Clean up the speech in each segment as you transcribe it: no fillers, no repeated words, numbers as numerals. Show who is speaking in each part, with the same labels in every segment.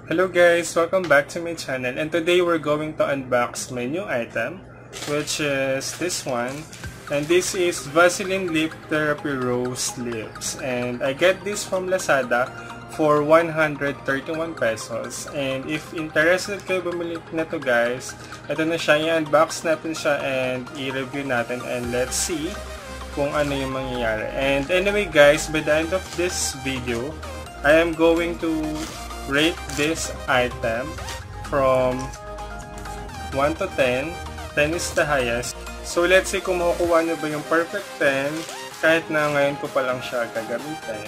Speaker 1: Hello guys, welcome back to my channel, and today we're going to unbox my new item, which is this one. And this is Vaseline Lip Therapy Rose Lips, and I get this from Lazada for 131 pesos. And if interested kayo bumili na to guys, ito na siya, i-unbox natin siya and i-review natin, and let's see kung ano yung mangyayari. And anyway guys, by the end of this video, I am going to rate this item from 1 to 10. 10 is the highest. So let's see kung makukuha nyo ba yung perfect 10 kahit na ngayon ko pa lang siya gagamitin.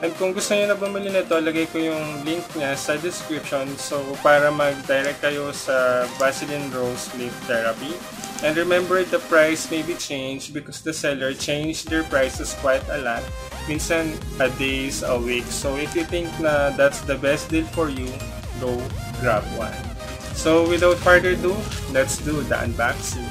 Speaker 1: And kung gusto nyo na bumili nito, lagay ko yung link niya sa description, so para mag-direct kayo sa Vaseline Rose Lip Therapy. And remember, the price may be changed because the seller changed their prices quite a lot. Minsan a days, a week. So if you think na that's the best deal for you, go grab one. So without further ado, let's do the unboxing.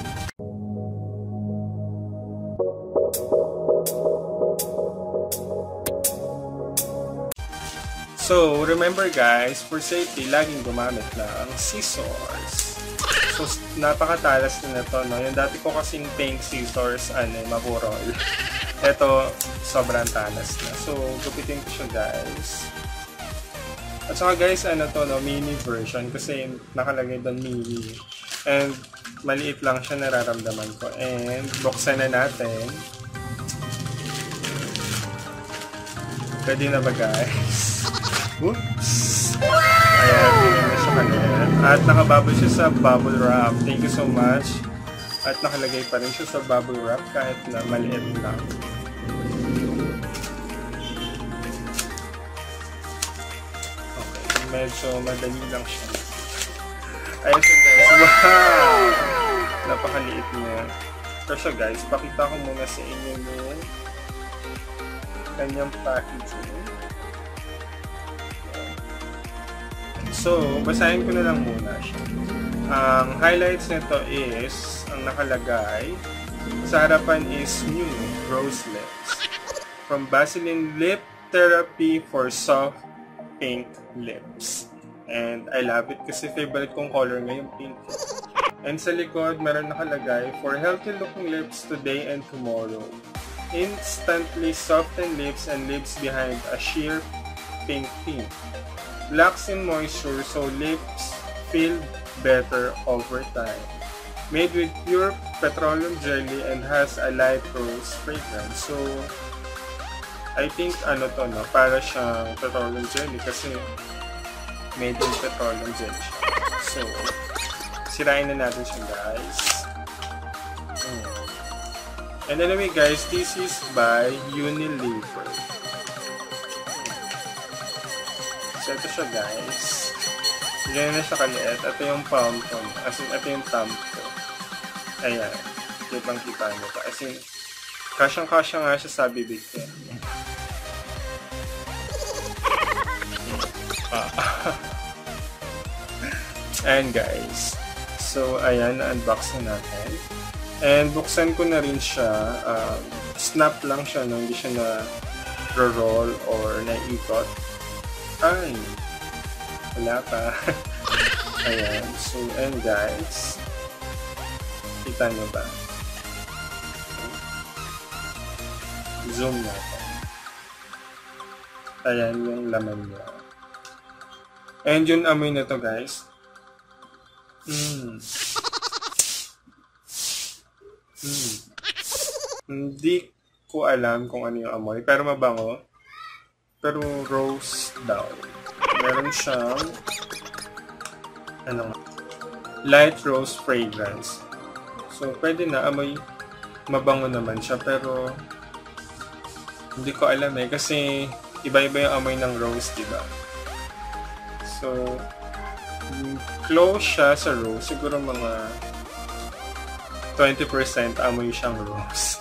Speaker 1: So remember guys, for safety, laging gumamit ng scissors. So, napakatalas na ito, no? Yung dati ko kasing pink scissors, mapurol. Ito, sobrang talas na. So, gupitin ko siya, guys. At saka, guys, no? Mini version. Kasi nakalagay doon mini. And, maliit lang siya, nararamdaman ko. And, buksan na natin. Ready na ba, guys? Oops! Ayan, tingnan na siya kanina. At nakabubble siya sa bubble wrap. Thank you so much. At nakalagay pa rin siya sa bubble wrap kahit na maliit lang. Okay, medyo madali lang siya. Ayan siya guys. Wow! Napakaliit niya. So siya guys, pakita ko muna sa inyo yung kanyang packaging. So, basahin ko na lang muna siya. Ang highlights nito is, ang nakalagay, sa harapan is new rose lips. From Vaseline Lip Therapy for Soft Pink Lips. And I love it kasi favorite kong color nga yung pink. And sa likod, meron nakalagay, for healthy looking lips today and tomorrow. Instantly soften lips and lips behind a sheer pink tint. Lacks in moisture, so lips feel better over time. Made with pure petroleum jelly and has a light rose fragrance. So, I think to, no? Para siyang petroleum jelly kasi made with petroleum jelly siya. So, sirain na natin siya, guys. And anyway, guys, this is by Unilever. So, ito siya guys. Ganyan na siya kaliit. Ito yung palm ko. As in, ito yung thumb ko. Ayan. Kitang-kita nyo pa. As in, kasyang-kasya nga siya sa bibig ko. Ayan guys. So, ayan. Na-unbox na natin. And buksan ko na rin siya. Snap lang siya. No? Hindi siya na-roll or na-ikot. Ay, wala pa. Ayan. So, and guys, kita nyo ba? Zoom natin. Ayan yung laman niya. And yung amoy na to guys. Hindi ko alam kung ano yung amoy, pero mabango. Pero rose daw. Meron siyang light rose fragrance. So, pwede na. Amoy mabango naman siya. Pero hindi ko alam kasi iba-iba yung amoy ng rose, diba? So, close siya sa rose. Siguro mga 20% amoy siyang rose.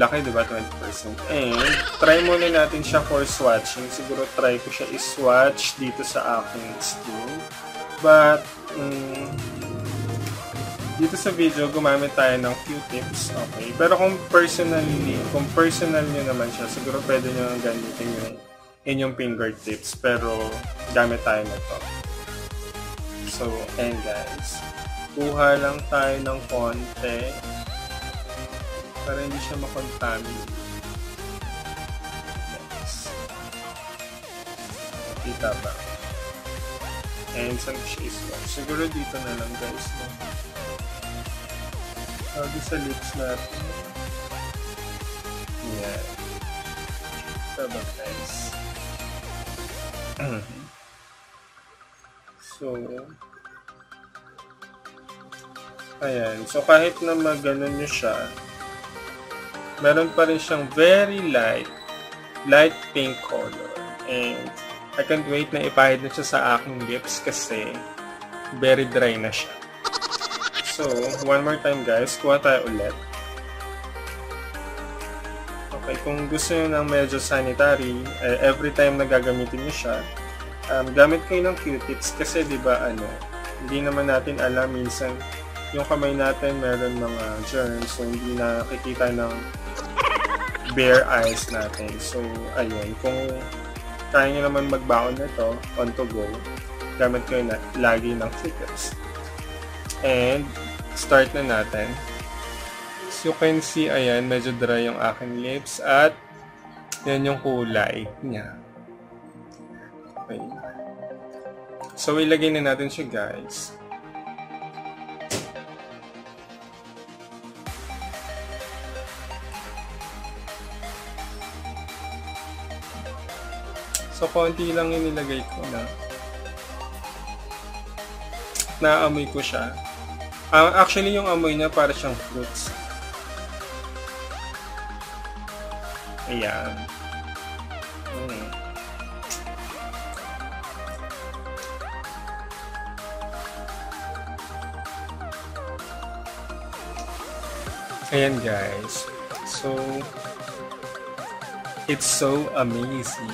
Speaker 1: Laki, diba? 20%. And, try muna natin siya for swatching. Siguro try ko siya i-swatch dito sa aking skin. But, dito sa video, gumamit tayo ng Q-tips. Okay. Pero kung personal nyo naman siya, siguro pwede nyo gamitin yung inyong fingertips. Pero, gamit tayo na to. So, and guys, kuha lang tayo ng konti para hindi siya makontaminate. Yes. Kita ba? And saan ko siya iswap? Siguro dito na lang guys. No? Sabi sa lips natin. Yan. Diba guys? So, ayan. So, kahit na magano nyo siya, meron pa rin siyang very light pink color. And, I can't wait na ipahid na siya sa aking lips kasi very dry na siya. So, one more time guys, kuha tayo ulit. Okay, kung gusto nyo ng medyo sanitary, every time na gagamitin nyo siya, gamit kayo ng Q-tips kasi diba hindi naman natin alam minsan yung kamay natin meron mga germs so hindi nakikita ng bare eyes natin. So, ayun, kung kaya nyo naman magbaon na ito, on to go, gamit kayo lagi ng Q-tips. And, start na natin. As you can see, ayan, medyo dry yung aking lips at yan yung kulay niya. Okay. So, ilagay na natin siya, guys. So, konti lang yung nilagay ko na. Naamoy ko siya. Actually, yung amoy niya para siyang fruits. Ayan. Ayan guys. So, it's so amazing.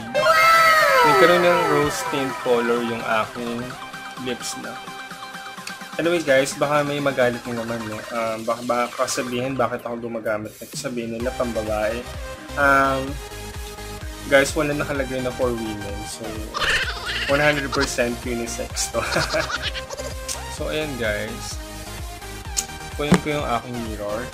Speaker 1: Nagkaroon ng rose tint color yung aking lips na. Anyway guys, baka may magalit nyo naman, no? Baka sabihin bakit ako gumagamit. Sabihin nila pambabae. Guys, wala nakalagay na for women. So, 100% unisex to. So, ayan guys. Kunin ko yung aking mirror.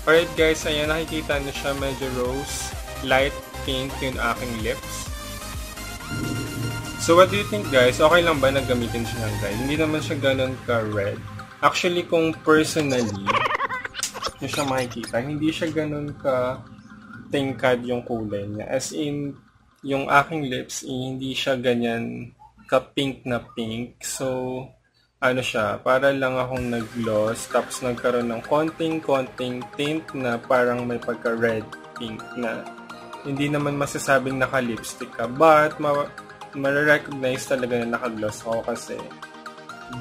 Speaker 1: Alright guys, ayan, nakikita nyo siya, medyo rose, light pink yung aking lips. So what do you think guys? Okay lang ba na gamitin siya ng dry? Hindi naman siya ganun ka-red. Actually, kung personally, nyo siya makikita, hindi siya ganun ka-tingkad yung kulay niya. As in, yung aking lips, hindi siya ganyan ka-pink na pink. So, ano siya, para lang akong nag-gloss, tapos nagkaroon ng konting tint na parang may pagka-red pink na hindi naman masasabing naka-lipstick ka, but ma-recognize talaga na naka-gloss ako kasi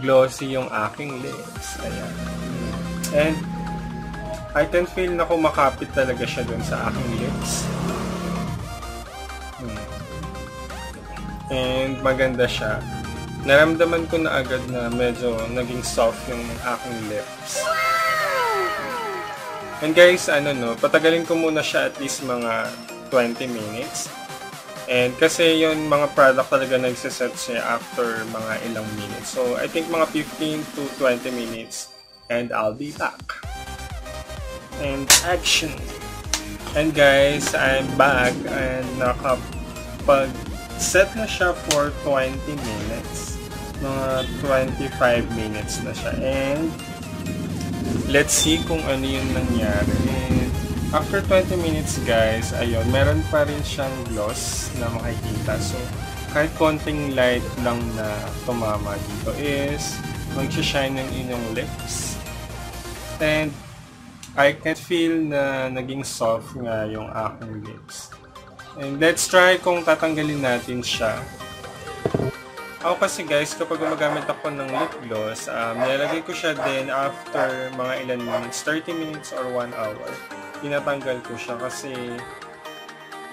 Speaker 1: glossy yung aking lips. Ayan. And I can feel na kumakapit talaga siya dun sa aking lips. And maganda siya. Naramdaman ko na agad na medyo naging soft yung aking lips. And guys, patagalin ko muna siya at least mga 20 minutes. And kasi yung mga product talaga nagsiset siya after mga ilang minutes. So, I think mga 15 to 20 minutes and I'll be back. And action! And guys, I'm back and nakapag-set na siya for 20 minutes. Mga 25 minutes na siya. And let's see kung ano yung nangyari. And after 20 minutes guys, ayun, meron pa rin siyang gloss na makikita. So, kahit konting light lang na tumama dito is mag-shine yung inyong lips. And I can feel na naging soft nga yung aking lips. And let's try kung tatanggalin natin siya. Ako kasi guys, kapag gumagamit ako ng lip gloss, nilalagay ko siya din after mga ilan minutes, 30 minutes or 1 hour. Tinatanggal ko siya kasi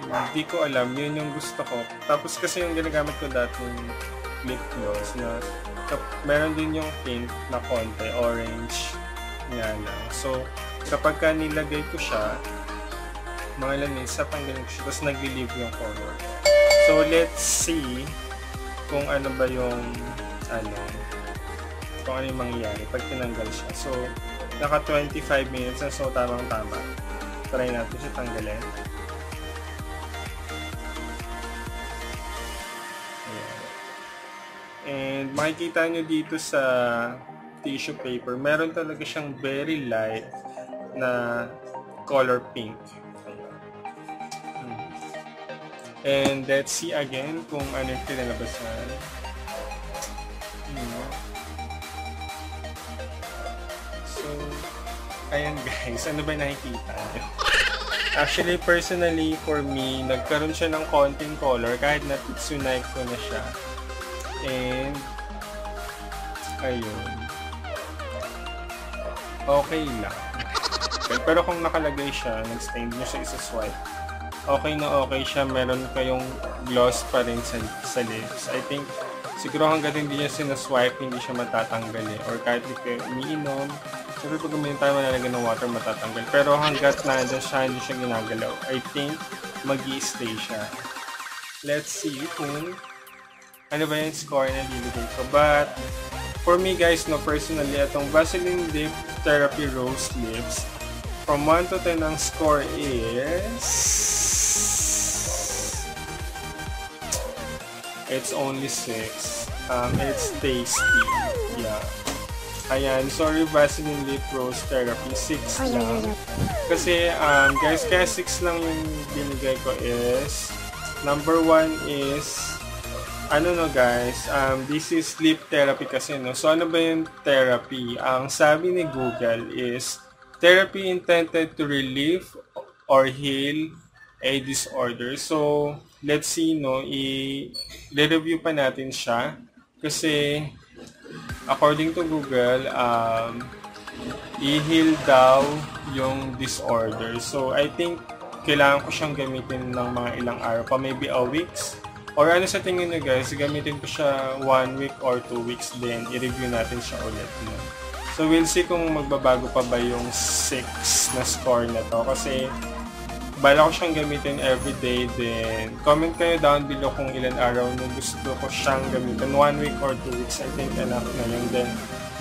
Speaker 1: hindi ko alam, yun yung gusto ko. Tapos kasi yung ginagamit ko dating lip gloss na meron din yung pink na konti, orange nga lang. So, kapag ka nilagay ko siya, mga ilan minutes, tatanggalin ko siya, tapos nagli-leave yung color. So, let's see kung ano ba yung, kung ano yung mangyayari pag tinanggal siya. So, naka 25 minutes na, so tamang-tama. Try natin siya tanggalin. Ayan. And makikita nyo dito sa tissue paper, meron talaga siyang very light na color pink. And let's see again kung ano yung pinalabasan. So, ayan guys, ano ba nakikita nyo? Actually, personally, for me, nagkaroon siya ng konting color kahit na tsunike ko na siya. And, ayun. Okay lang. Pero kung nakalagay siya, nag-stain nyo siya isa-swipe, okay na okay siya, meron kayong gloss pa rin sa lips. I think, siguro hanggang hindi niya sinaswipe, hindi siya matatanggal eh. Or kahit hindi kayo umiinom, siguro pag umiinom tayo malalagyan ng water, matatanggal. Pero hanggat nandun siya, hindi siya ginagalaw, I think, mag-i-stay siya. Let's see kung ano ba yung score na nilagay ko. But, for me guys, no, personally, itong Vaseline Lip Therapy Rose Lips, from 1 to 10 ang score is... It's only 6. It's tasty. Yeah. Ayan, sorry Vaseline Lip Rose Therapy, 6 lang. Kasi, guys, kaya 6 lang yung binigay ko is, number 1 is, ano no guys, this is sleep therapy kasi no. So ano ba yung therapy? Ang sabi ni Google is therapy intended to relieve or heal a disorder. So let's see no, i-review pa natin siya kasi according to Google, i-heal daw yung disorder. So I think kailangan ko siyang gamitin ng mga ilang araw pa, maybe a weeks. Or ano sa tingin nyo guys, gamitin ko siya 1 week or 2 weeks din, i-review natin siya ulit. No? So we'll see kung magbabago pa ba yung 6 na score na to. Kasi bala ko siyang gamitin everyday din. Comment kayo down below kung ilan araw na gusto ko siyang gamitin. 1 week or 2 weeks, I think enough na yun. Then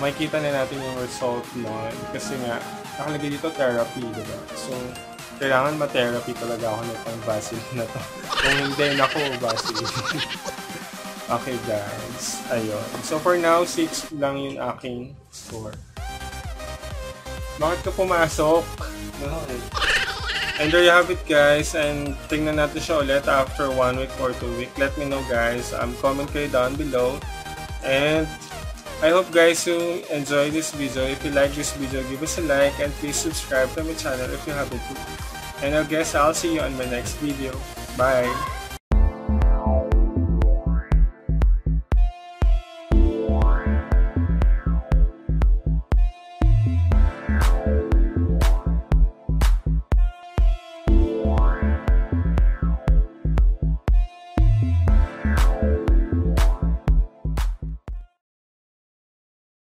Speaker 1: makikita na natin yung result nun. Kasi nga, nakalagay dito therapy, diba? So, kailangan ma-therapy talaga ako nitong Vaseline na to. Kung hindi, naku, Vaseline. Okay guys, ayun. So for now, 6 lang yung aking score. Bakit ka pumasok? No. And there you have it guys. And tingnan natin siya ulit after 1 week or 2 weeks. Let me know guys. Comment kayo down below. And I hope guys you enjoy this video. If you like this video, give us a like and please subscribe to my channel if you haven't. And I guess I'll see you on my next video. Bye!